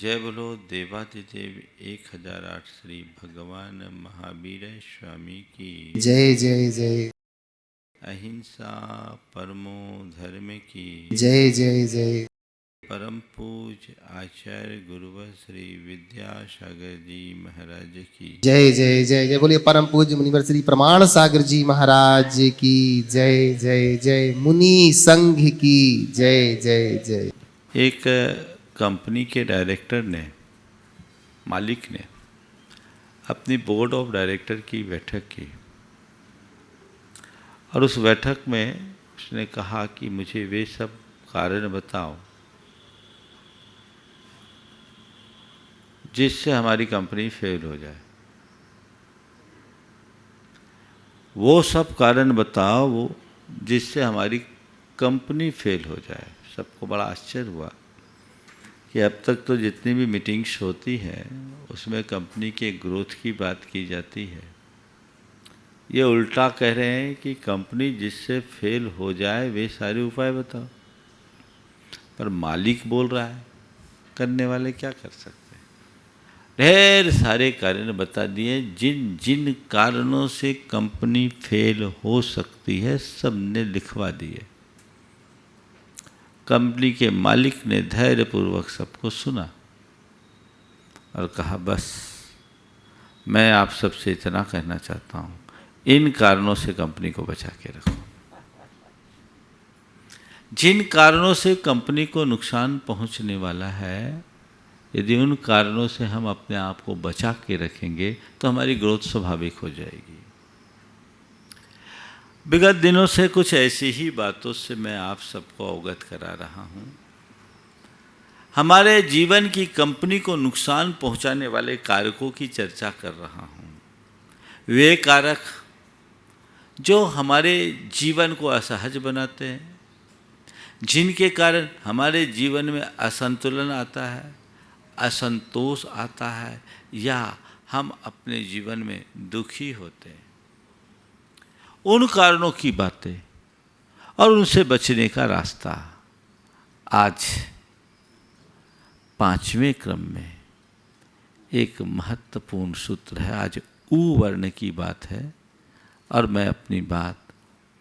जय बोलो देवादिदेव 1008 श्री भगवान महावीर स्वामी की जय जय जय। अहिंसा परमो धर्म की जय जय जय। परम पूज्य आचार्य गुरुवर श्री विद्यासागर जी महाराज की जय जय जय जय। बोलिए परम पूज्य मुनिवर श्री प्रमाण सागर जी महाराज की जय जय जय। मुनि संघ की जय जय जय। एक कंपनी के डायरेक्टर ने, मालिक ने अपनी बोर्ड ऑफ डायरेक्टर की बैठक की और उस बैठक में उसने कहा कि मुझे वे सब कारण बताओ जिससे हमारी कंपनी फेल हो जाए। वो सब कारण बताओ वो जिससे हमारी कंपनी फेल हो जाए। सबको बड़ा आश्चर्य हुआ कि अब तक तो जितनी भी मीटिंग्स होती हैं उसमें कंपनी के ग्रोथ की बात की जाती है। ये उल्टा कह रहे हैं कि कंपनी जिससे फेल हो जाए वे सारे उपाय बताओ। पर मालिक बोल रहा है, करने वाले क्या कर सकते हैं। ढेर सारे कारण बता दिए, जिन जिन कारणों से कंपनी फेल हो सकती है सब ने लिखवा दिए। कंपनी के मालिक ने धैर्यपूर्वक सबको सुना और कहा, बस मैं आप सबसे इतना कहना चाहता हूँ, इन कारणों से कंपनी को बचा के रखो। जिन कारणों से कंपनी को नुकसान पहुँचने वाला है, यदि उन कारणों से हम अपने आप को बचा के रखेंगे तो हमारी ग्रोथ स्वाभाविक हो जाएगी। विगत दिनों से कुछ ऐसी ही बातों से मैं आप सबको अवगत करा रहा हूँ। हमारे जीवन की कंपनी को नुकसान पहुँचाने वाले कारकों की चर्चा कर रहा हूँ। वे कारक जो हमारे जीवन को असहज बनाते हैं, जिनके कारण हमारे जीवन में असंतुलन आता है, असंतोष आता है या हम अपने जीवन में दुखी होते हैं, उन कारणों की बातें और उनसे बचने का रास्ता आज 5वें क्रम में एक महत्वपूर्ण सूत्र है। आज ऊ वर्ण की बात है और मैं अपनी बात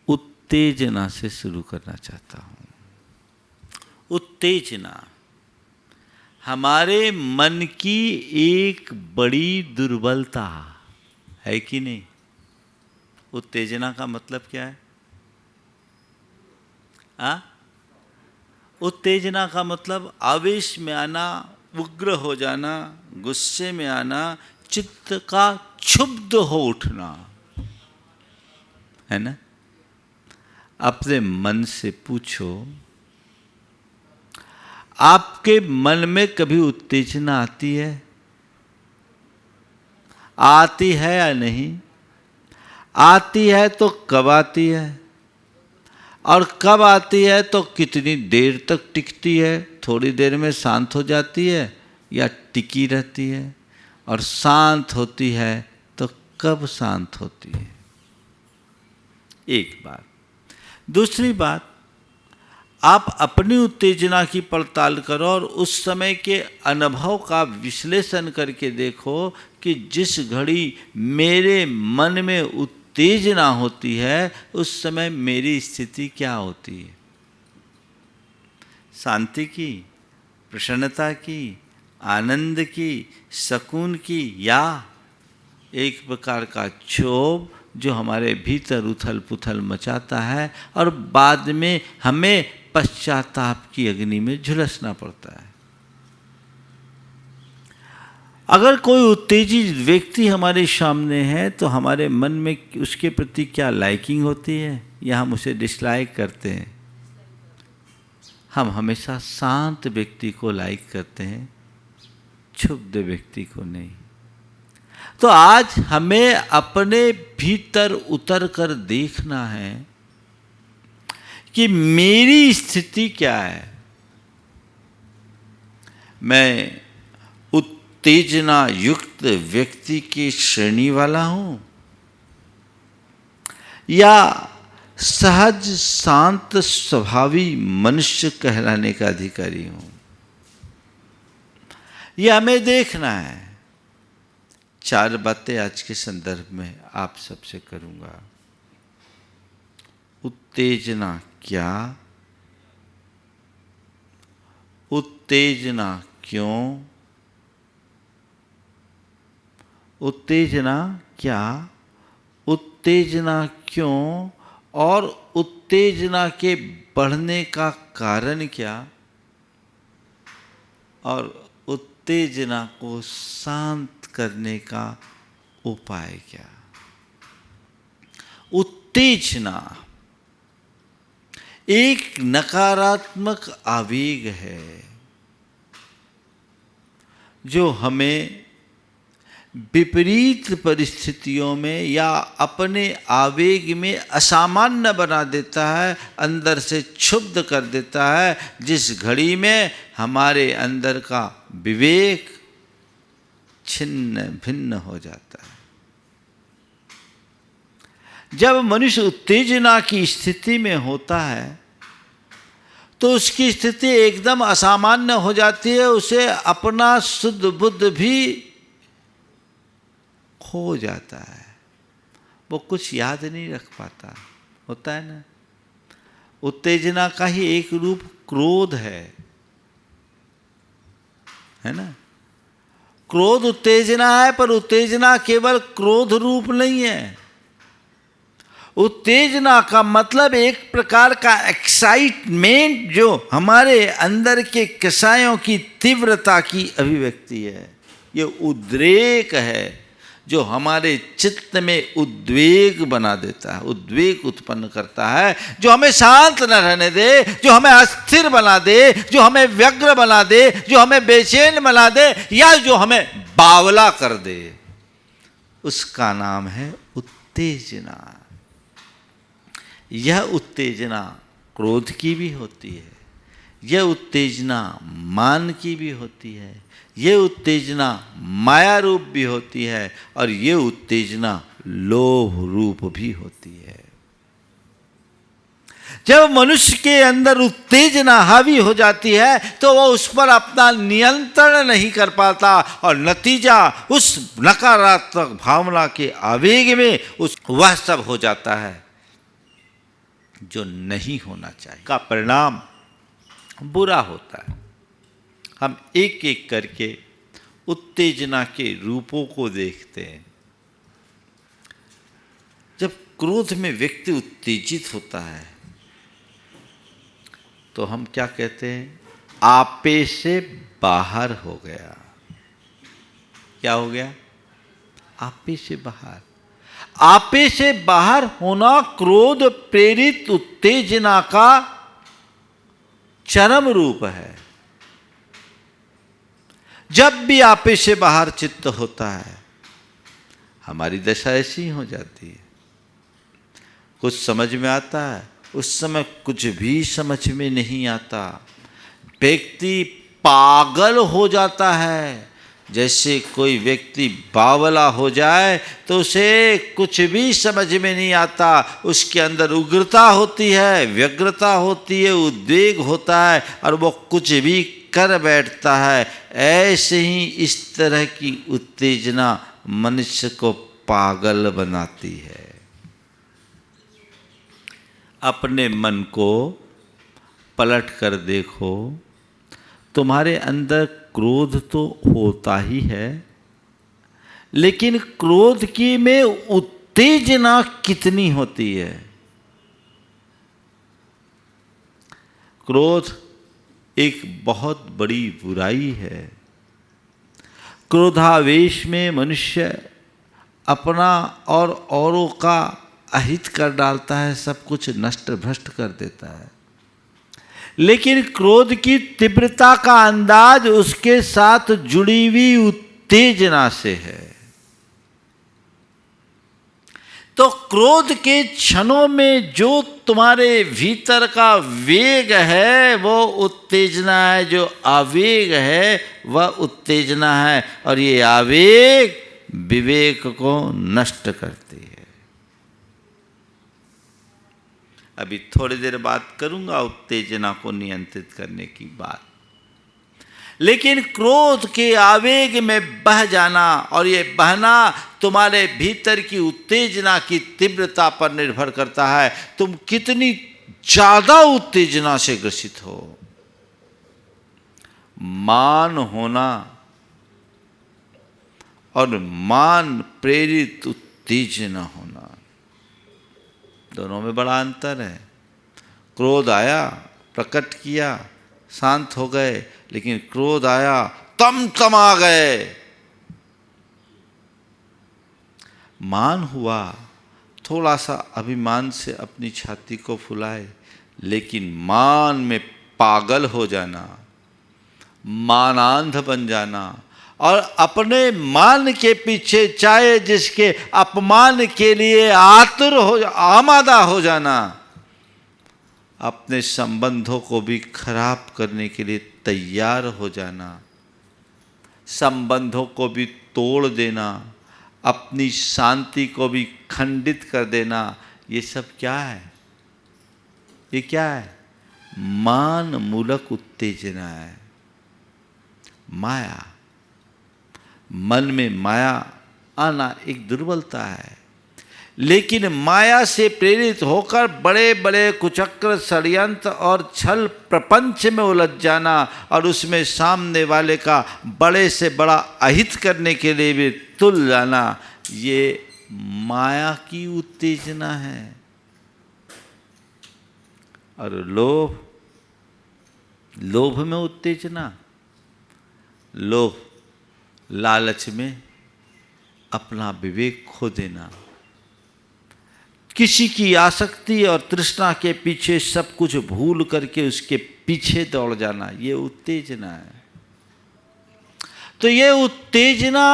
उत्तेजना से शुरू करना चाहता हूँ। उत्तेजना हमारे मन की एक बड़ी दुर्बलता है कि नहीं। उत्तेजना का मतलब क्या है? उत्तेजना का मतलब आवेश में आना, उग्र हो जाना, गुस्से में आना, चित्त का क्षुब्ध हो उठना, है ना। अपने मन से पूछो, आपके मन में कभी उत्तेजना आती है? आती है या नहीं? आती है तो कब आती है? और कब आती है तो कितनी देर तक टिकती है? थोड़ी देर में शांत हो जाती है या टिकी रहती है? और शांत होती है तो कब शांत होती है? एक बात। दूसरी बात, आप अपनी उत्तेजना की पड़ताल करो और उस समय के अनुभव का विश्लेषण करके देखो कि जिस घड़ी मेरे मन में उत्तेजना होती है उस समय मेरी स्थिति क्या होती है। शांति की, प्रसन्नता की, आनंद की, सुकून की, या एक प्रकार का क्षोभ जो हमारे भीतर उथल पुथल मचाता है और बाद में हमें पश्चाताप की अग्नि में झुलसना पड़ता है। अगर कोई उत्तेजित व्यक्ति हमारे सामने है तो हमारे मन में उसके प्रति क्या लाइकिंग होती है या हम उसे डिसलाइक करते हैं? हम हमेशा शांत व्यक्ति को लाइक करते हैं, क्षुब्ध व्यक्ति को नहीं। तो आज हमें अपने भीतर उतर कर देखना है कि मेरी स्थिति क्या है। मैं उत्तेजना युक्त व्यक्ति की श्रेणी वाला हूं या सहज शांत स्वभावी मनुष्य कहलाने का अधिकारी हूं। ये हमें देखना है। 4 बातें आज के संदर्भ में आप सबसे करूंगा। उत्तेजना क्या, उत्तेजना क्यों, उत्तेजना क्या, उत्तेजना क्यों, और उत्तेजना के बढ़ने का कारण क्या, और उत्तेजना को शांत करने का उपाय क्या। उत्तेजना एक नकारात्मक आवेग है जो हमें विपरीत परिस्थितियों में या अपने आवेग में असामान्य बना देता है, अंदर से क्षुब्ध कर देता है, जिस घड़ी में हमारे अंदर का विवेक छिन्न भिन्न हो जाता है। जब मनुष्य उत्तेजना की स्थिति में होता है तो उसकी स्थिति एकदम असामान्य हो जाती है, उसे अपना शुद्ध बुद्ध भी खो जाता है, वो कुछ याद नहीं रख पाता। होता है ना। उत्तेजना का ही एक रूप क्रोध है ना। क्रोध उत्तेजना है, पर उत्तेजना केवल क्रोध रूप नहीं है। उत्तेजना का मतलब एक प्रकार का एक्साइटमेंट जो हमारे अंदर के कषायों की तीव्रता की अभिव्यक्ति है। ये उद्रेक है जो हमारे चित्त में उद्वेग बना देता है, उद्वेग उत्पन्न करता है, जो हमें शांत न रहने दे, जो हमें अस्थिर बना दे, जो हमें व्यग्र बना दे, जो हमें बेचैन बना दे, या जो हमें बावला कर दे। उसका नाम है उत्तेजना। यह उत्तेजना क्रोध की भी होती है, यह उत्तेजना मान की भी होती है, यह उत्तेजना माया रूप भी होती है, और यह उत्तेजना लोभ रूप भी होती है। जब मनुष्य के अंदर उत्तेजना हावी हो जाती है तो वह उस पर अपना नियंत्रण नहीं कर पाता, और नतीजा उस नकारात्मक भावना के आवेग में वह सब हो जाता है जो नहीं होना चाहिए। का परिणाम बुरा होता है। हम एक एक करके उत्तेजना के रूपों को देखते हैं। जब क्रोध में व्यक्ति उत्तेजित होता है तो हम क्या कहते हैं? आपे से बाहर हो गया। क्या हो गया? आपे से बाहर। आपे से बाहर होना क्रोध प्रेरित उत्तेजना का चरम रूप है। जब भी आपे से बाहर चित्त होता है हमारी दशा ऐसी ही हो जाती है। कुछ समझ में आता है, उस समय कुछ भी समझ में नहीं आता। व्यक्ति पागल हो जाता है। जैसे कोई व्यक्ति बावला हो जाए तो उसे कुछ भी समझ में नहीं आता। उसके अंदर उग्रता होती है, व्यग्रता होती है, उद्वेग होता है, और वो कुछ भी कर बैठता है। ऐसे ही इस तरह की उत्तेजना मनुष्य को पागल बनाती है। अपने मन को पलट कर देखो, तुम्हारे अंदर क्रोध तो होता ही है, लेकिन क्रोध की में उत्तेजना कितनी होती है? क्रोध एक बहुत बड़ी बुराई है। क्रोधावेश में मनुष्य अपना और औरों का अहित कर डालता है, सब कुछ नष्ट भ्रष्ट कर देता है। लेकिन क्रोध की तीव्रता का अंदाज उसके साथ जुड़ी हुई उत्तेजना से है। तो क्रोध के क्षणों में जो तुम्हारे भीतर का वेग है वो उत्तेजना है, जो आवेग है वह उत्तेजना है, और ये आवेग विवेक को नष्ट करती है। अभी थोड़ी देर बात करूंगा उत्तेजना को नियंत्रित करने की बात। लेकिन क्रोध के आवेग में बह जाना, और ये बहना तुम्हारे भीतर की उत्तेजना की तीव्रता पर निर्भर करता है। तुम कितनी ज्यादा उत्तेजना से ग्रसित हो। मान होना और मान प्रेरित उत्तेजना होना, दोनों में बड़ा अंतर है। क्रोध आया, प्रकट किया, शांत हो गए, लेकिन क्रोध आया, तमा गए। मान हुआ, थोड़ा सा अभिमान से अपनी छाती को फुलाए, लेकिन मान में पागल हो जाना, मानांध बन जाना, और अपने मान के पीछे चाहे जिसके अपमान के लिए आतुर हो, आमादा हो जाना, अपने संबंधों को भी खराब करने के लिए तैयार हो जाना, संबंधों को भी तोड़ देना, अपनी शांति को भी खंडित कर देना, ये सब क्या है? ये क्या है? मान मूलक उत्तेजना है, माया। मन में माया आना एक दुर्बलता है, लेकिन माया से प्रेरित होकर बड़े बड़े कुचक्र, षड्यंत्र और छल प्रपंच में उलझ जाना, और उसमें सामने वाले का बड़े से बड़ा अहित करने के लिए भी तुल जाना, ये माया की उत्तेजना है। और लोभ, लोभ में उत्तेजना, लोभ लालच में अपना विवेक खो देना, किसी की आसक्ति और तृष्णा के पीछे सब कुछ भूल करके उसके पीछे दौड़ जाना, ये उत्तेजना है। तो ये उत्तेजना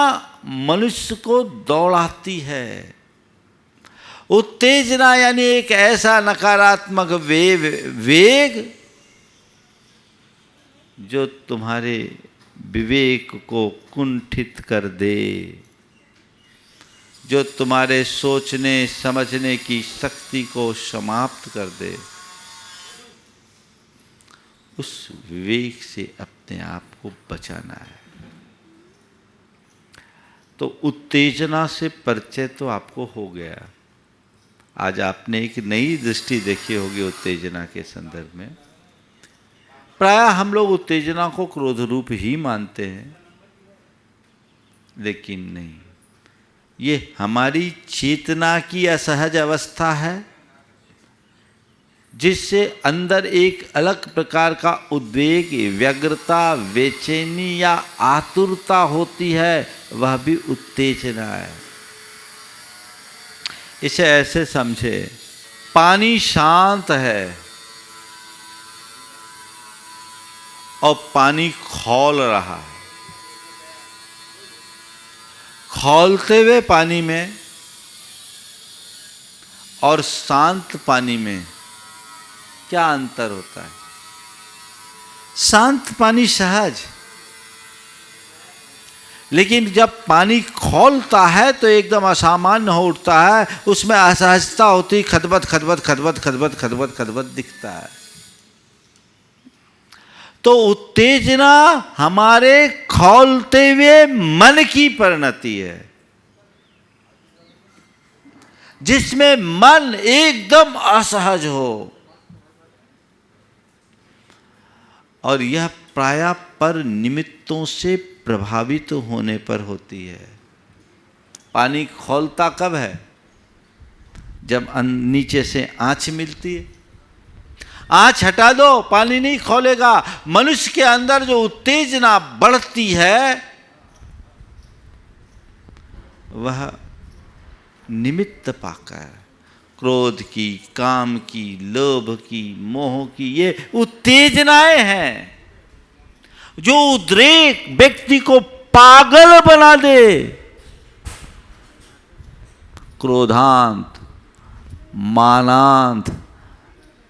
मनुष्य को दौड़ाती है। उत्तेजना यानी एक ऐसा नकारात्मक वेग जो तुम्हारे विवेक को कुंठित कर दे, जो तुम्हारे सोचने समझने की शक्ति को समाप्त कर दे। उस विवेक से अपने आप को बचाना है। तो उत्तेजना से परिचय तो आपको हो गया। आज आपने एक नई दृष्टि देखी होगी उत्तेजना के संदर्भ में। प्रायः हम लोग उत्तेजना को क्रोध रूप ही मानते हैं, लेकिन नहीं, ये हमारी चेतना की असहज अवस्था है, जिससे अंदर एक अलग प्रकार का उद्वेग, व्यग्रता, बेचैनी या आतुरता होती है, वह भी उत्तेजना है। इसे ऐसे समझे, पानी शांत है और पानी खौल रहा है। खौलते हुए पानी में और शांत पानी में क्या अंतर होता है? शांत पानी सहज, लेकिन जब पानी खौलता है तो एकदम असामान्य हो उठता है, उसमें असहजता होती, खदबद खदबद खदबद खदबद खदबद खदबद दिखता है। तो उत्तेजना हमारे खौलते हुए मन की परिणति है, जिसमें मन एकदम असहज हो, और यह प्रायः पर निमित्तों से प्रभावित होने पर होती है। पानी खौलता कब है? जब नीचे से आँच मिलती है। आँच हटा दो, पानी नहीं खौलेगा। मनुष्य के अंदर जो उत्तेजना बढ़ती है, वह निमित्त पाकर क्रोध की, काम की, लोभ की, मोह की, ये उत्तेजनाएं हैं जो उद्रेक व्यक्ति को पागल बना दे। क्रोधांत, मानांत,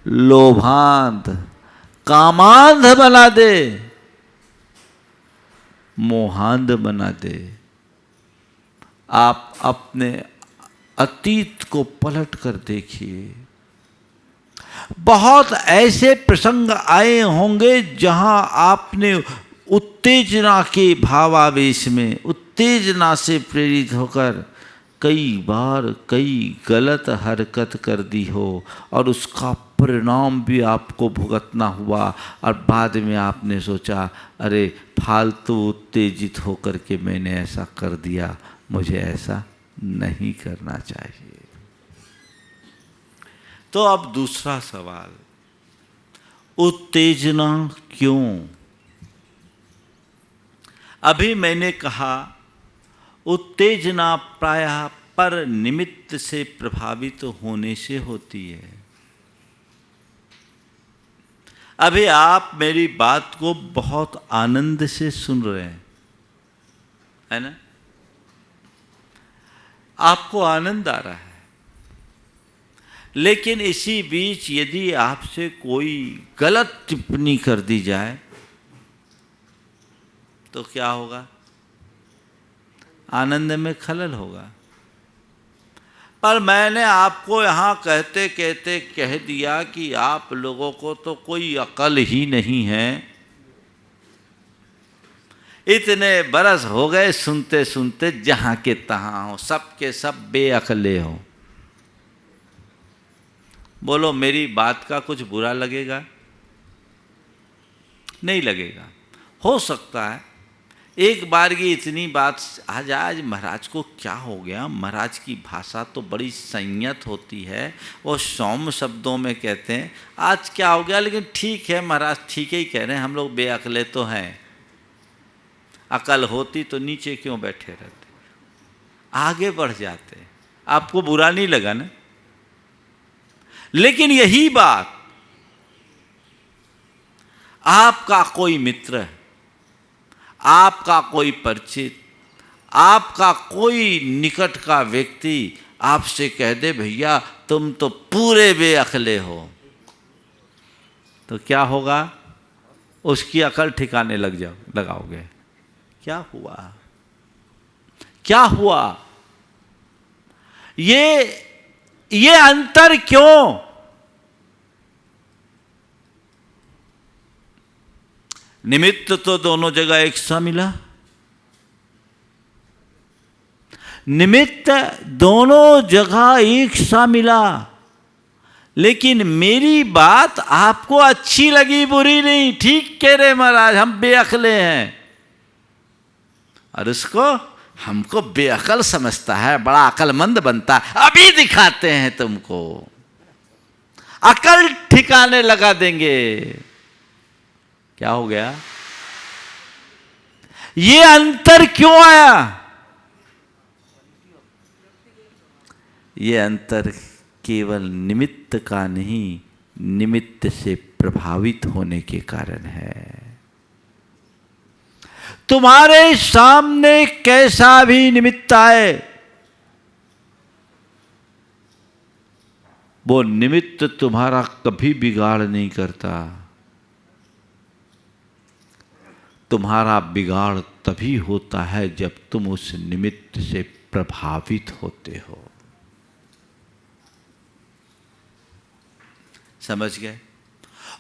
लोभांत, कामांध बना दे, मोहांध बना दे। आप अपने अतीत को पलट कर देखिए, बहुत ऐसे प्रसंग आए होंगे जहां आपने उत्तेजना के भावावेश में, उत्तेजना से प्रेरित होकर कई बार कई गलत हरकत कर दी हो और उसका परिणाम भी आपको भुगतना हुआ और बाद में आपने सोचा अरे फालतू उत्तेजित होकर के मैंने ऐसा कर दिया, मुझे ऐसा नहीं करना चाहिए। तो अब दूसरा सवाल, उत्तेजना क्यों? अभी मैंने कहा उत्तेजना प्रायः पर निमित्त से प्रभावित होने से होती है। अभी आप मेरी बात को बहुत आनंद से सुन रहे हैं, है ना? आपको आनंद आ रहा है, लेकिन इसी बीच यदि आपसे कोई गलत टिप्पणी कर दी जाए तो क्या होगा? आनंद में खलल होगा। पर मैंने आपको यहाँ कहते कहते कह दिया कि आप लोगों को तो कोई अकल ही नहीं है। इतने बरस हो गए सुनते सुनते, जहाँ के तहाँ हो, सब के सब बेअकले हो। बोलो मेरी बात का कुछ बुरा लगेगा? नहीं लगेगा। हो सकता है एक बार की इतनी बात, आज महाराज को क्या हो गया, महाराज की भाषा तो बड़ी संयत होती है, वो सौम्य शब्दों में कहते हैं आज क्या हो गया, लेकिन ठीक है महाराज, ठीक ही कह रहे हैं, हम लोग बेअकले तो हैं, अकल होती तो नीचे क्यों बैठे रहते, आगे बढ़ जाते। आपको बुरा नहीं लगा ना? लेकिन यही बात आपका कोई मित्र, आपका कोई परिचित, आपका कोई निकट का व्यक्ति आपसे कह दे भैया तुम तो पूरे बेअक्ले हो, तो क्या होगा? उसकी अकल ठिकाने लगाओगे। क्या हुआ? क्या हुआ? ये अंतर क्यों? निमित्त तो दोनों जगह एक सा मिला, निमित्त दोनों जगह एक सा मिला, लेकिन मेरी बात आपको अच्छी लगी, बुरी नहीं। ठीक कह रहे महाराज, हम बेअक्ले हैं, और उसको हमको बेअकल समझता है, बड़ा अकलमंद बनता है। अभी दिखाते हैं तुमको, अकल ठिकाने लगा देंगे। क्या हो गया? ये अंतर क्यों आया? ये अंतर केवल निमित्त का नहीं, निमित्त से प्रभावित होने के कारण है। तुम्हारे सामने कैसा भी निमित्त आए, वो निमित्त तुम्हारा कभी बिगाड़ नहीं करता। तुम्हारा बिगाड़ तभी होता है जब तुम उस निमित्त से प्रभावित होते हो। समझ गए?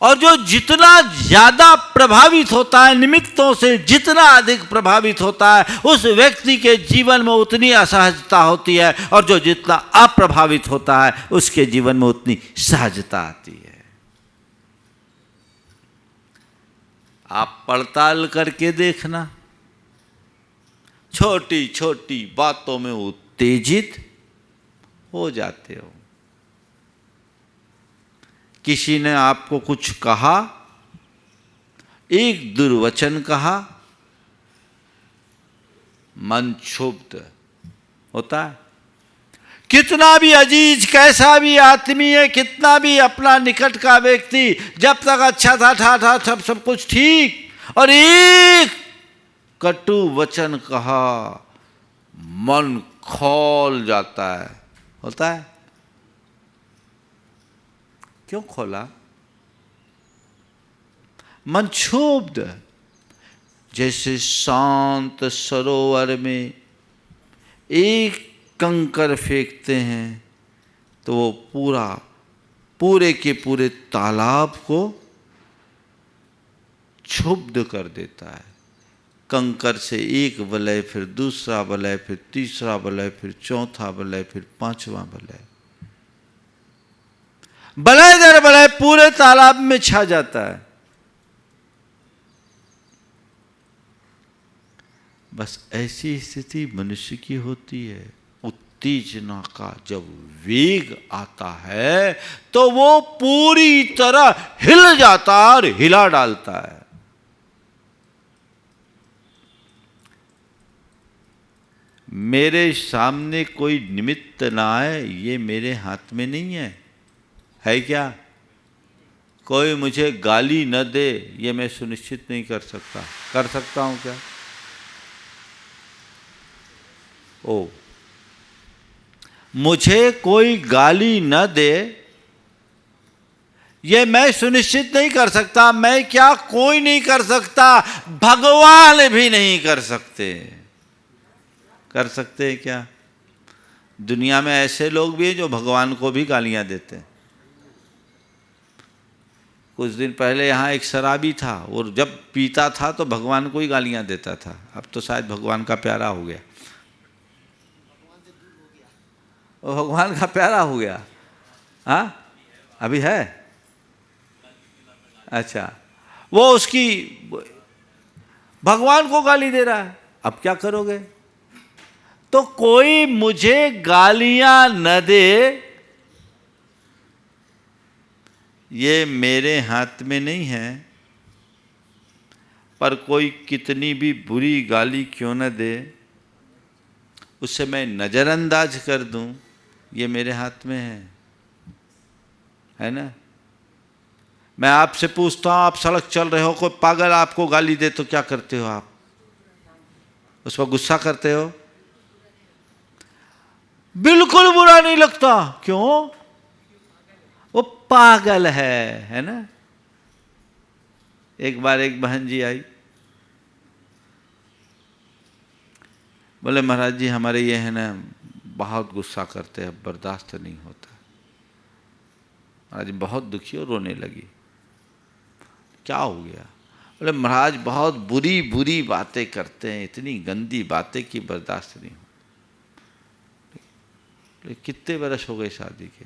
और जो जितना ज्यादा प्रभावित होता है निमित्तों से, जितना अधिक प्रभावित होता है, उस व्यक्ति के जीवन में उतनी असहजता होती है, और जो जितना अप्रभावित होता है उसके जीवन में उतनी सहजता आती है। आप पड़ताल करके देखना, छोटी छोटी बातों में उत्तेजित हो जाते हो। किसी ने आपको कुछ कहा, एक दुर्वचन कहा, मन क्षुब्ध होता है। कितना भी अजीज, कैसा भी आत्मीय, कितना भी अपना निकट का व्यक्ति, जब तक अच्छा था सब कुछ ठीक, और एक कटु वचन कहा, मन खौल जाता है। होता है? क्यों खोला? मन क्षुब्ध। जैसे शांत सरोवर में एक कंकर फेंकते हैं तो वो पूरे के पूरे तालाब को क्षुब्ध कर देता है। कंकर से एक वलय, फिर दूसरा वलय, फिर तीसरा वलय, फिर चौथा वलय, फिर पांचवा वलय। वलय दर वलय पूरे तालाब में छा जाता है। बस ऐसी स्थिति मनुष्य की होती है। उत्तेजना का जब वेग आता है तो वो पूरी तरह हिल जाता और हिला डालता है। मेरे सामने कोई निमित्त ना आए, ये मेरे हाथ में नहीं है क्या? कोई मुझे गाली न दे, ये मैं सुनिश्चित नहीं कर सकता। कर सकता हूं क्या? मुझे कोई गाली न दे, ये मैं सुनिश्चित नहीं कर सकता। मैं क्या, कोई नहीं कर सकता, भगवान भी नहीं कर सकते। कर सकते हैं क्या? दुनिया में ऐसे लोग भी हैं जो भगवान को भी गालियां देते हैं। कुछ दिन पहले यहाँ एक शराबी था, और जब पीता था तो भगवान को ही गालियां देता था। अब तो शायद भगवान का प्यारा हो गया, वो भगवान का प्यारा हो गया। हाँ, अभी है? अच्छा, वो उसकी भगवान को गाली दे रहा है। अब क्या करोगे? तो कोई मुझे गालियां न दे, ये मेरे हाथ में नहीं है। पर कोई कितनी भी बुरी गाली क्यों न दे, उसे मैं नज़रअंदाज कर दूं, ये मेरे हाथ में है ना? मैं आपसे पूछता हूं, आप सड़क चल रहे हो, कोई पागल आपको गाली दे तो क्या करते हो आप? उस पर गुस्सा करते हो? बिल्कुल बुरा नहीं लगता। क्यों? वो पागल है ना? एक बार एक बहन जी आई, बोले महाराज जी हमारे ये है ना बहुत गुस्सा करते हैं, बर्दाश्त नहीं होता। महाराज बहुत दुखी और रोने लगी। क्या हो गया? बोले महाराज बहुत बुरी बुरी बातें करते हैं, इतनी गंदी बातें कि बर्दाश्त नहीं हो। कितने बरस हो गए शादी के?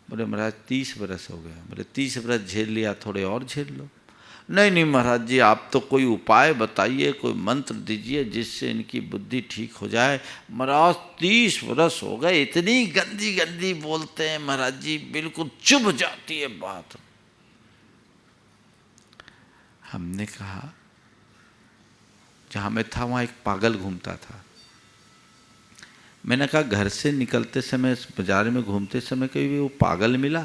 बोले महाराज 30 बरस हो गया। बोले 30 बरस झेल लिया, थोड़े और झेल लो। नहीं महाराज जी, आप तो कोई उपाय बताइए, कोई मंत्र दीजिए जिससे इनकी बुद्धि ठीक हो जाए। महाराज 30 बरस हो गए, इतनी गंदी गंदी बोलते हैं महाराज जी, बिल्कुल चुभ जाती है बात। हमने कहा, जहाँ मैं था वहाँ एक पागल घूमता था। मैंने कहा घर से निकलते समय, बाजार में घूमते समय कभी भी वो पागल मिला?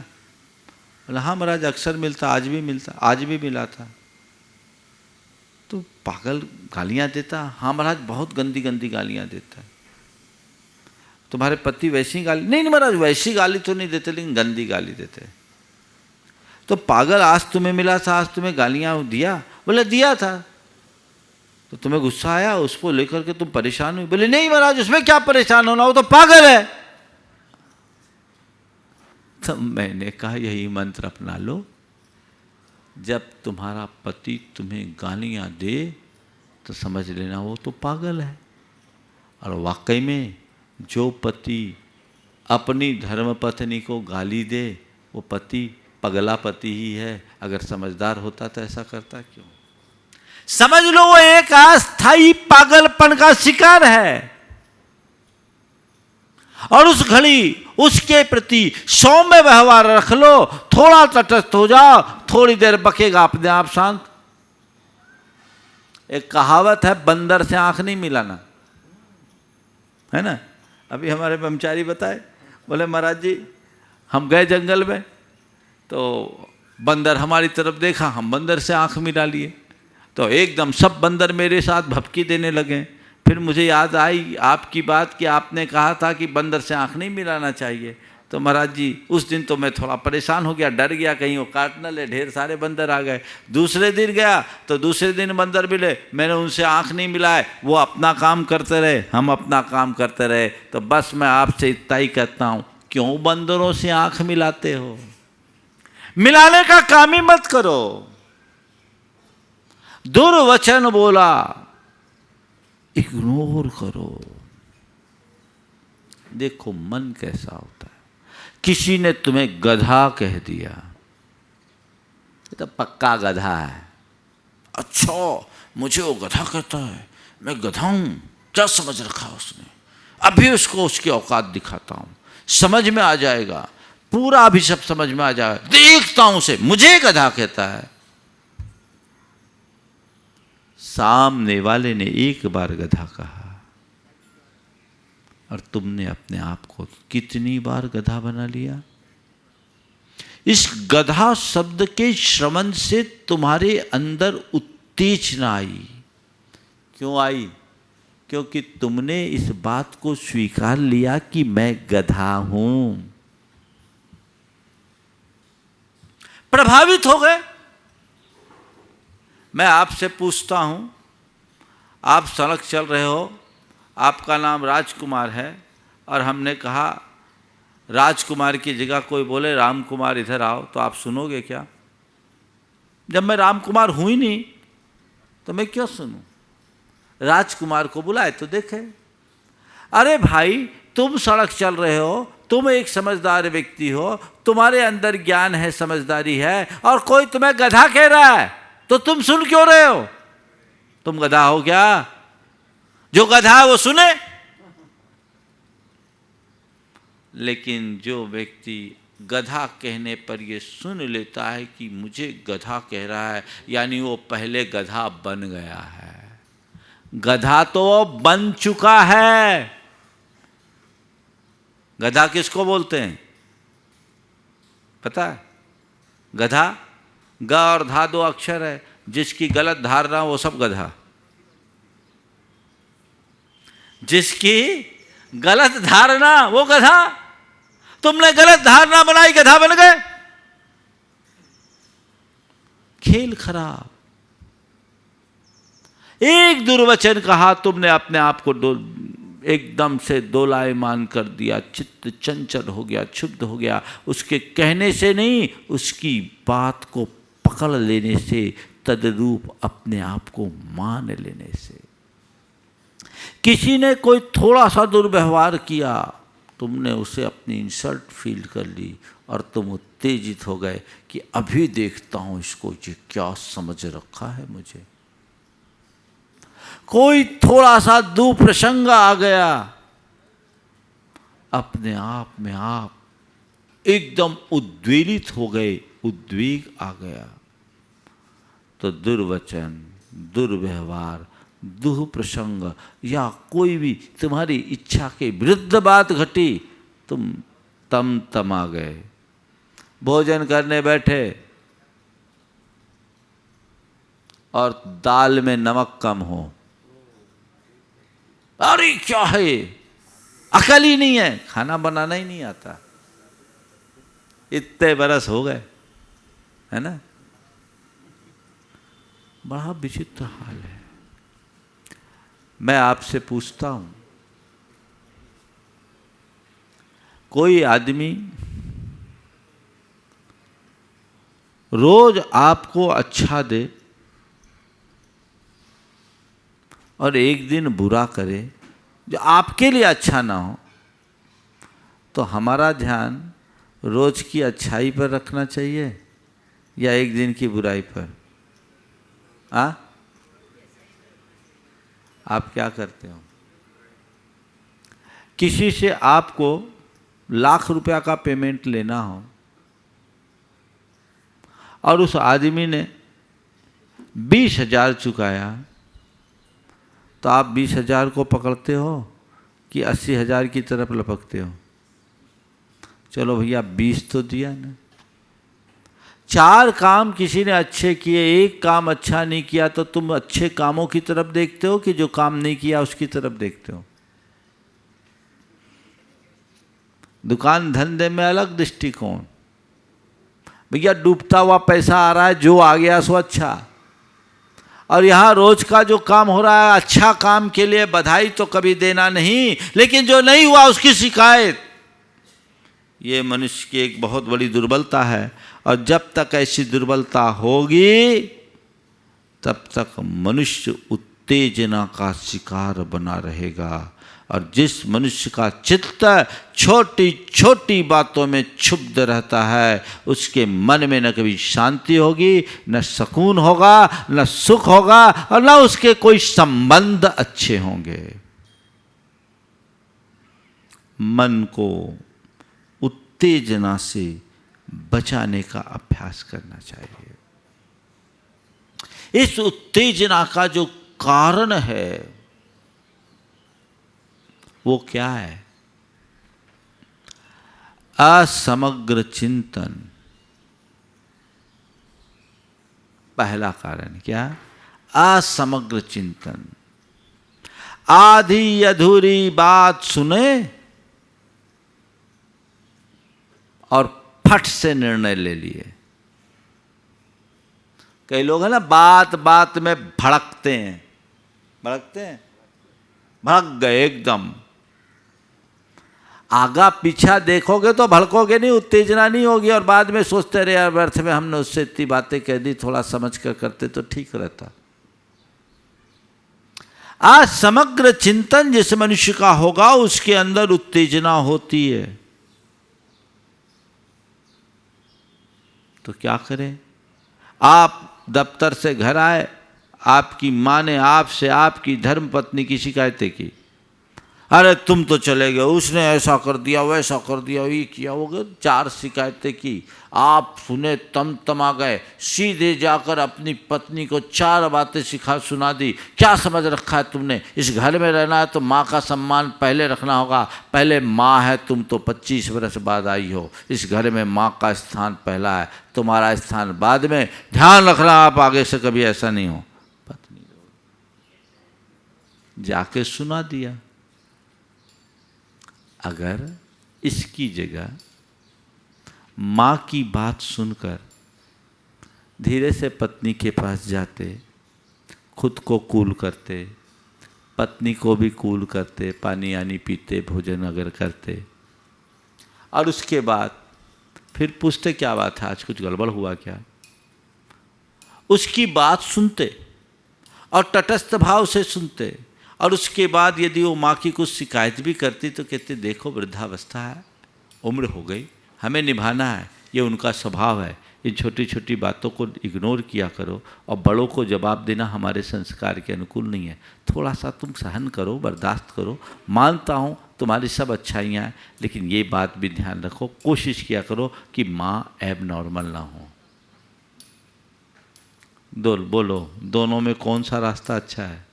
बोला हाँ महाराज अक्सर मिलता, आज भी मिलता, आज भी मिला था। तो पागल गालियां देता? हाँ महाराज बहुत गंदी गंदी गालियां देता है। तुम्हारे पति वैसी गाली? नहीं महाराज वैसी गाली तो नहीं देते, लेकिन गंदी गाली देते। तो पागल आज तुम्हें मिला था, आज तुम्हें गालियां दिया? बोले दिया था। तो तुम्हें गुस्सा आया, उसको लेकर के तुम परेशान हुई? बोले नहीं महाराज उसमें क्या परेशान होना, वो तो पागल है। तो मैंने कहा यही मंत्र अपना लो, जब तुम्हारा पति तुम्हें गालियां दे तो समझ लेना वो तो पागल है। और वाकई में जो पति अपनी धर्मपत्नी को गाली दे वो पति पगला पति ही है। अगर समझदार होता तो ऐसा करता क्यों? समझ लो वो एक अस्थायी पागलपन का शिकार है, और उस घड़ी उसके प्रति सौम्य व्यवहार रख लो, थोड़ा तटस्थ हो जाओ, थोड़ी देर बकेगा अपने आप शांत। एक कहावत है, बंदर से आंख नहीं मिलाना, है ना? अभी हमारे ब्रह्मचारी बताए, बोले महाराज जी हम गए जंगल में, तो बंदर हमारी तरफ देखा, हम बंदर से आंख मिला लिए, तो एकदम सब बंदर मेरे साथ भपकी देने लगे। फिर मुझे याद आई आपकी बात कि आपने कहा था कि बंदर से आंख नहीं मिलाना चाहिए। तो महाराज जी उस दिन तो मैं थोड़ा परेशान हो गया, डर गया कहीं वो काट न ले, ढेर सारे बंदर आ गए। दूसरे दिन गया तो दूसरे दिन बंदर मिले, मैंने उनसे आंख नहीं मिलाए, वो अपना काम करते रहे, हम अपना काम करते रहे। तो बस मैं आपसे इतना ही कहता हूँ, क्यों बंदरों से आंख मिलाते हो? मिलाने का काम ही मत करो। दुर्वचन बोला इग्नोर करो। देखो मन कैसा होता है। किसी ने तुम्हें गधा कह दिया, ये तो पक्का गधा है। अच्छा, मुझे वो गधा कहता है, मैं गधा हूं, क्या समझ रखा उसने। अभी उसको उसकी औकात दिखाता हूं, समझ में आ जाएगा, पूरा अभी सब समझ में आ जाएगा। देखता हूं उसे, मुझे गधा कहता है। सामने वाले ने एक बार गधा कहा और तुमने अपने आप को कितनी बार गधा बना लिया। इस गधा शब्द के श्रवण से तुम्हारे अंदर उत्तेजना आई। क्यों आई? क्योंकि तुमने इस बात को स्वीकार लिया कि मैं गधा हूं। प्रभावित हो गए। मैं आपसे पूछता हूं, आप सड़क चल रहे हो, आपका नाम राजकुमार है और हमने कहा राजकुमार की जगह कोई बोले रामकुमार इधर आओ, तो आप सुनोगे क्या? जब मैं रामकुमार हूं ही नहीं तो मैं क्यों सुनूं? राजकुमार को बुलाए तो देखे। अरे भाई, तुम सड़क चल रहे हो, तुम एक समझदार व्यक्ति हो, तुम्हारे अंदर ज्ञान है, समझदारी है, और कोई तुम्हें गधा कह रहा है तो तुम सुन क्यों रहे हो? तुम गधा हो क्या? जो गधा है वो सुने। लेकिन जो व्यक्ति गधा कहने पर ये सुन लेता है कि मुझे गधा कह रहा है, यानी वो पहले गधा बन गया है। गधा तो वो बन चुका है। गधा किसको बोलते हैं पता है? गधा, ग और धा दो अक्षर है, जिसकी गलत धारणा वो सब गधा। जिसकी गलत धारणा वो गधा। तुमने गलत धारणा बनाई, गधा बन गए। खेल खराब। एक दुर्वचन कहा तुमने, अपने आप को एकदम से दोलायमान कर दिया, चित्त चंचल हो गया, क्षुब्ध हो गया। उसके कहने से नहीं, उसकी बात को पकड़ लेने से, तदरूप अपने आप को मान लेने से। किसी ने कोई थोड़ा सा दुर्व्यवहार किया, तुमने उसे अपनी इंसल्ट फील कर ली और तुम उत्तेजित हो गए कि अभी देखता हूं इसको, ये क्या समझ रखा है मुझे। कोई थोड़ा सा दुप्रसंग आ गया, अपने आप में आप एकदम उद्वेलित हो गए, उद्वेग आ गया। तो दुर्वचन, दुर्व्यवहार, दुप्रसंग या कोई भी तुम्हारी इच्छा के विरुद्ध बात घटी, तुम तमा गए। भोजन करने बैठे और दाल में नमक कम हो, अरे क्या है, अकल ही नहीं है, खाना बनाना ही नहीं आता। इतने बरस हो गए, है ना? बड़ा विचित्र हाल है। मैं आपसे पूछता हूं, कोई आदमी रोज आपको अच्छा दे और एक दिन बुरा करे, जो आपके लिए अच्छा ना हो, तो हमारा ध्यान रोज की अच्छाई पर रखना चाहिए या एक दिन की बुराई पर? आप क्या करते हो? किसी से आपको लाख रुपया का पेमेंट लेना हो और उस आदमी ने 20,000 चुकाया, तो आप 20,000 को पकड़ते हो कि 80,000 की तरफ लपकते हो? चलो भैया 20 तो दिया ना। 4 काम किसी ने अच्छे किए, एक काम अच्छा नहीं किया, तो तुम अच्छे कामों की तरफ देखते हो कि जो काम नहीं किया उसकी तरफ देखते हो? दुकान धंधे में अलग दृष्टिकोण। भैया डूबता हुआ पैसा आ रहा है, जो आ गया सो अच्छा। और यहाँ रोज का जो काम हो रहा है, अच्छा काम के लिए बधाई तो कभी देना नहीं, लेकिन जो नहीं हुआ उसकी शिकायत। ये मनुष्य की एक बहुत बड़ी दुर्बलता है, और जब तक ऐसी दुर्बलता होगी तब तक मनुष्य उत्तेजना का शिकार बना रहेगा। और जिस मनुष्य का चित्त छोटी छोटी बातों में क्षुब्ध रहता है, उसके मन में न कभी शांति होगी, न सुकून होगा, न सुख होगा, और न उसके कोई संबंध अच्छे होंगे। मन को उत्तेजना से बचाने का अभ्यास करना चाहिए। इस उत्तेजना का जो कारण है वो क्या है? असमग्र चिंतन। पहला कारण क्या? असमग्र चिंतन। आधी अधूरी बात सुने और फट से निर्णय ले लिए। कई लोग हैं ना, बात बात में भड़कते हैं, भड़क गए एकदम। आगा पीछा देखोगे तो भड़कोगे नहीं, उत्तेजना नहीं होगी, और बाद में सोचते रहे यार व्यर्थ में हमने उससे इतनी बातें कह दी, थोड़ा समझ कर करते तो ठीक रहता। आज समग्र चिंतन जिस मनुष्य का होगा उसके अंदर उत्तेजना होती है। तो क्या करें? आप दफ्तर से घर आए, आपकी माँ ने आपसे आपकी धर्मपत्नी की शिकायतें की। अरे तुम तो चले गए, उसने ऐसा कर दिया, वैसा कर दिया, ये किया, वो गया। 4 शिकायतें की, आप सुने, तमा गए, सीधे जाकर अपनी पत्नी को 4 बातें सुना दी। क्या समझ रखा है तुमने? इस घर में रहना है तो माँ का सम्मान पहले रखना होगा। पहले माँ है, तुम तो 25 वर्ष बाद आई हो। इस घर में माँ का स्थान पहला है, तुम्हारा स्थान बाद में। ध्यान रखना आप आगे से कभी ऐसा नहीं हो। पत्नी जाके सुना दिया। अगर इसकी जगह माँ की बात सुनकर धीरे से पत्नी के पास जाते, खुद को कूल करते, पत्नी को भी कूल करते, पानी आनी पीते, भोजन अगर करते, और उसके बाद फिर पूछते क्या बात है, आज कुछ गड़बड़ हुआ क्या? उसकी बात सुनते और तटस्थ भाव से सुनते, और उसके बाद यदि वो माँ की कुछ शिकायत भी करती तो कहते देखो वृद्धावस्था है, उम्र हो गई, हमें निभाना है, ये उनका स्वभाव है, इन छोटी छोटी बातों को इग्नोर किया करो, और बड़ों को जवाब देना हमारे संस्कार के अनुकूल नहीं है। थोड़ा सा तुम सहन करो, बर्दाश्त करो, मानता हूँ तुम्हारी सब अच्छाइयाँ हैं, लेकिन ये बात भी ध्यान रखो, कोशिश किया करो कि माँ एब नॉर्मल ना हो। बोलो, दोनों में कौन सा रास्ता अच्छा है?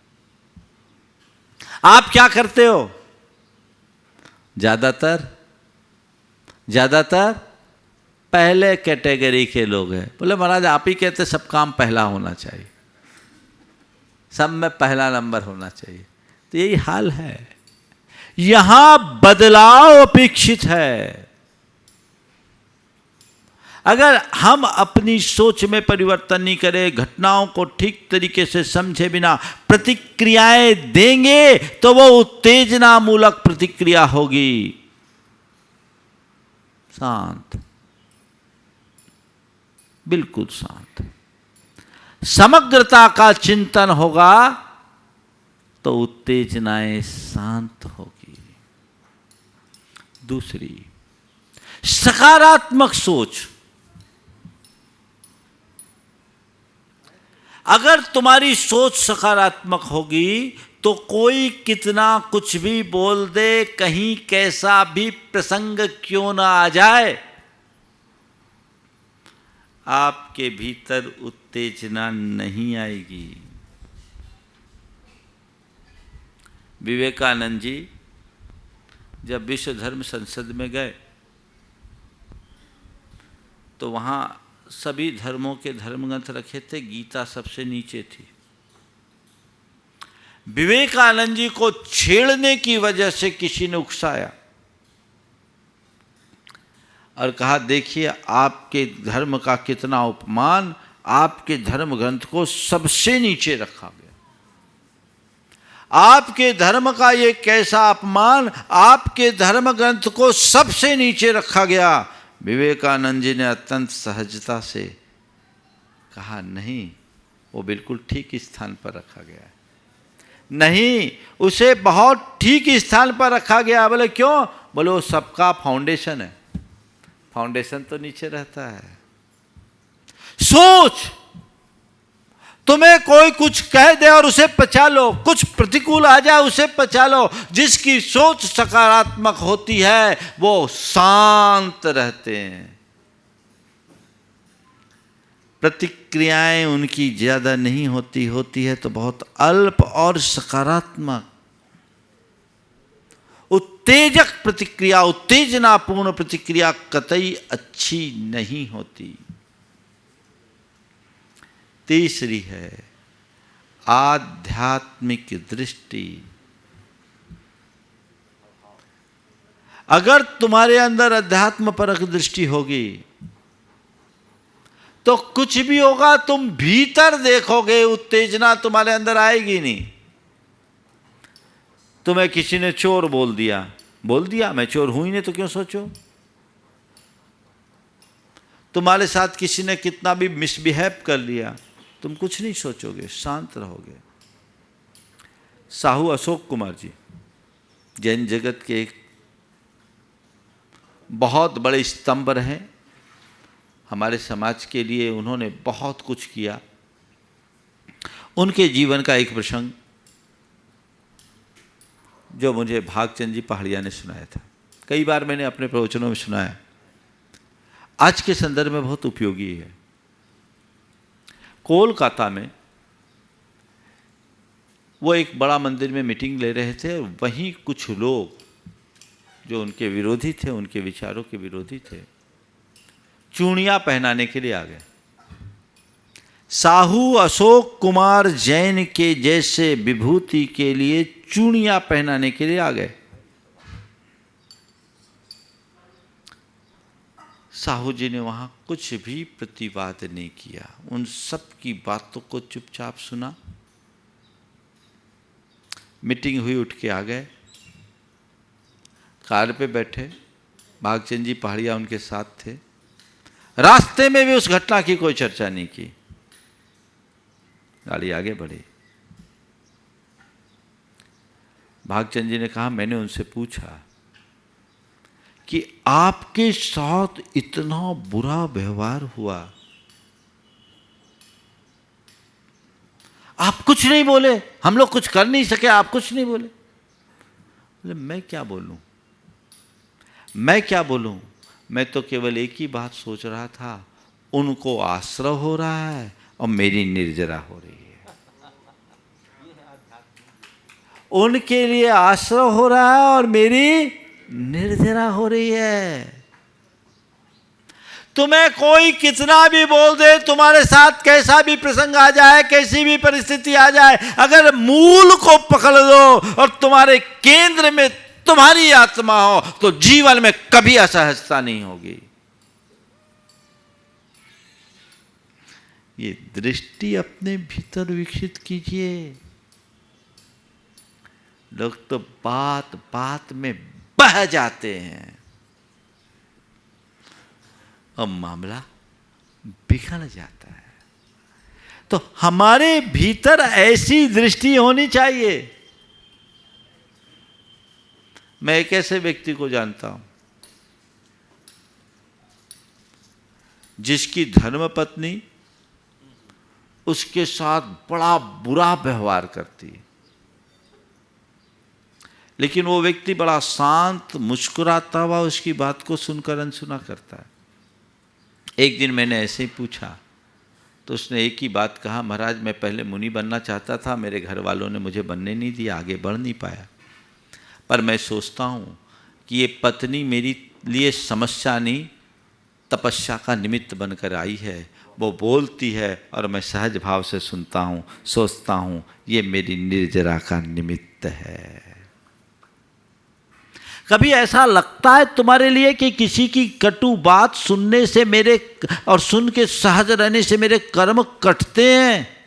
आप क्या करते हो? ज्यादातर पहले कैटेगरी के लोग हैं। बोले महाराज आप ही कहते सब काम पहला होना चाहिए, सब में पहला नंबर होना चाहिए। तो यही हाल है, यहां बदलाव अपेक्षित है। अगर हम अपनी सोच में परिवर्तन नहीं करें, घटनाओं को ठीक तरीके से समझे बिना प्रतिक्रियाएं देंगे तो वो उत्तेजना मूलक प्रतिक्रिया होगी। शांत, बिल्कुल शांत। समग्रता का चिंतन होगा तो उत्तेजनाएं शांत होगी। दूसरी, सकारात्मक सोच। अगर तुम्हारी सोच सकारात्मक होगी तो कोई कितना कुछ भी बोल दे, कहीं कैसा भी प्रसंग क्यों ना आ जाए, आपके भीतर उत्तेजना नहीं आएगी। विवेकानंद जी जब विश्व धर्म संसद में गए तो वहाँ सभी धर्मों के धर्मग्रंथ रखे थे, गीता सबसे नीचे थी। विवेकानंद जी को छेड़ने की वजह से किसी ने उकसाया और कहा देखिए आपके धर्म का कितना अपमान, आपके धर्म ग्रंथ को सबसे नीचे रखा गया, आपके धर्म का ये कैसा अपमान, आपके धर्म ग्रंथ को सबसे नीचे रखा गया। विवेकानंद जी ने अत्यंत सहजता से कहा नहीं, वो बिल्कुल ठीक स्थान पर रखा गया है। नहीं, उसे बहुत ठीक स्थान पर रखा गया। बोले क्यों? बोले वो सबका फाउंडेशन है, फाउंडेशन तो नीचे रहता है। सोच, तुम्हें कोई कुछ कह दे और उसे पचा लो, कुछ प्रतिकूल आ जाए उसे पचा लो। जिसकी सोच सकारात्मक होती है वो शांत रहते हैं, प्रतिक्रियाएं उनकी ज्यादा नहीं होती है तो बहुत अल्प और सकारात्मक। उत्तेजक प्रतिक्रिया, उत्तेजनापूर्ण प्रतिक्रिया कतई अच्छी नहीं होती। तीसरी है आध्यात्मिक दृष्टि। अगर तुम्हारे अंदर अध्यात्म परक दृष्टि होगी तो कुछ भी होगा तुम भीतर देखोगे, उत्तेजना तुम्हारे अंदर आएगी नहीं। तुम्हें किसी ने चोर बोल दिया, मैं चोर हूं ही नहीं तो क्यों सोचो। तुम्हारे साथ किसी ने कितना भी मिसबिहेव कर लिया, तुम कुछ नहीं सोचोगे, शांत रहोगे। साहू अशोक कुमार जी जैन जगत के एक बहुत बड़े स्तंभ हैं। हमारे समाज के लिए उन्होंने बहुत कुछ किया। उनके जीवन का एक प्रसंग जो मुझे भागचंद जी पहाड़िया ने सुनाया था, कई बार मैंने अपने प्रवचनों में सुनाया, आज के संदर्भ में बहुत उपयोगी है। कोलकाता में वो एक बड़ा मंदिर में मीटिंग ले रहे थे। वहीं कुछ लोग जो उनके विरोधी थे, उनके विचारों के विरोधी थे, चूड़ियां पहनाने के लिए आ गए। साहू अशोक कुमार जैन के जैसे विभूति के लिए चूड़ियां पहनाने के लिए आ गए। साहू जी ने वहां कुछ भी प्रतिवाद नहीं किया, उन सब की बातों को चुपचाप सुना। मीटिंग हुई, उठ के आ गए, कार पे बैठे, भागचंद जी पहाड़िया उनके साथ थे। रास्ते में भी उस घटना की कोई चर्चा नहीं की, गाड़ी आगे बढ़ी। भागचंद जी ने कहा, मैंने उनसे पूछा कि आपके साथ इतना बुरा व्यवहार हुआ, आप कुछ नहीं बोले, हम लोग कुछ कर नहीं सके, आप कुछ नहीं बोले। मैं क्या बोलूं, मैं क्या बोलूं? मैं तो केवल एक ही बात सोच रहा था, उनको आश्रय हो रहा है और मेरी निर्जरा हो रही है। उनके लिए आश्रय हो रहा है और मेरी निर्जरा हो रही है। तुम्हें कोई कितना भी बोल दे, तुम्हारे साथ कैसा भी प्रसंग आ जाए, कैसी भी परिस्थिति आ जाए, अगर मूल को पकड़ लो और तुम्हारे केंद्र में तुम्हारी आत्मा हो तो जीवन में कभी असहजता नहीं होगी। ये दृष्टि अपने भीतर विकसित कीजिए। लोग तो बात बात में बह जाते हैं और मामला बिगड़ जाता है। तो हमारे भीतर ऐसी दृष्टि होनी चाहिए। मैं एक ऐसे व्यक्ति को जानता हूं जिसकी धर्मपत्नी उसके साथ बड़ा बुरा व्यवहार करती है, लेकिन वो व्यक्ति बड़ा शांत, मुस्कुराता हुआ उसकी बात को सुनकर अनसुना करता है। एक दिन मैंने ऐसे ही पूछा तो उसने एक ही बात कहा, महाराज मैं पहले मुनि बनना चाहता था, मेरे घर वालों ने मुझे बनने नहीं दिया, आगे बढ़ नहीं पाया। पर मैं सोचता हूँ कि ये पत्नी मेरी लिए समस्या नहीं, तपस्या का निमित्त बनकर आई है। वो बोलती है और मैं सहज भाव से सुनता हूँ, सोचता हूँ ये मेरी निर्जरा का निमित्त है। कभी ऐसा लगता है तुम्हारे लिए कि किसी की कटु बात सुनने से मेरे और सुन के सहज रहने से मेरे कर्म कटते हैं,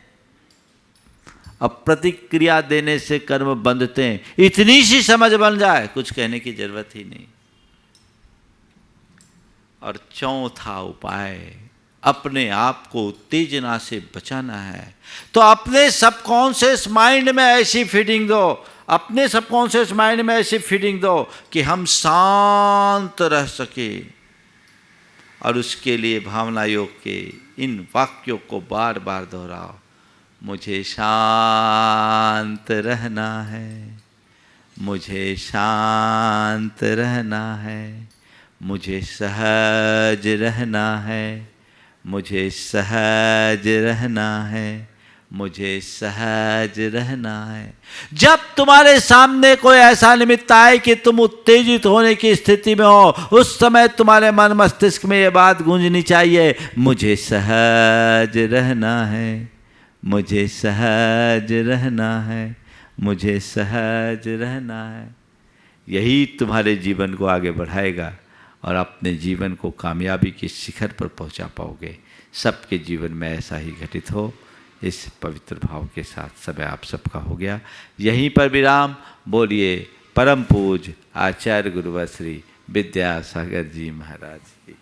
अब प्रतिक्रिया देने से कर्म बंधते हैं? इतनी सी समझ बन जाए, कुछ कहने की जरूरत ही नहीं। और चौथा उपाय अपने आप को उत्तेजना से बचाना है तो अपने सबकॉन्शियस माइंड में ऐसी फीडिंग दो, अपने सबकॉन्शियस माइंड में ऐसी फीडिंग दो कि हम शांत रह सके। और उसके लिए भावना योग के इन वाक्यों को बार बार दोहराओ। मुझे शांत रहना है, मुझे शांत रहना है, मुझे सहज रहना है, मुझे सहज रहना है, मुझे सहज रहना है। जब तुम्हारे सामने कोई ऐसा निमित्त आए कि तुम उत्तेजित होने की स्थिति में हो, उस समय तुम्हारे मन मस्तिष्क में ये बात गूंजनी चाहिए, मुझे सहज रहना है, मुझे सहज रहना है, मुझे सहज रहना है। यही तुम्हारे जीवन को आगे बढ़ाएगा और अपने जीवन को कामयाबी के शिखर पर पहुंचा पाओगे। सबके जीवन में ऐसा ही घटित हो, इस पवित्र भाव के साथ समय आप सबका हो गया। यहीं पर विराम। बोलिए परम पूज्य आचार्य गुरुवर श्री विद्यासागर जी महाराज की।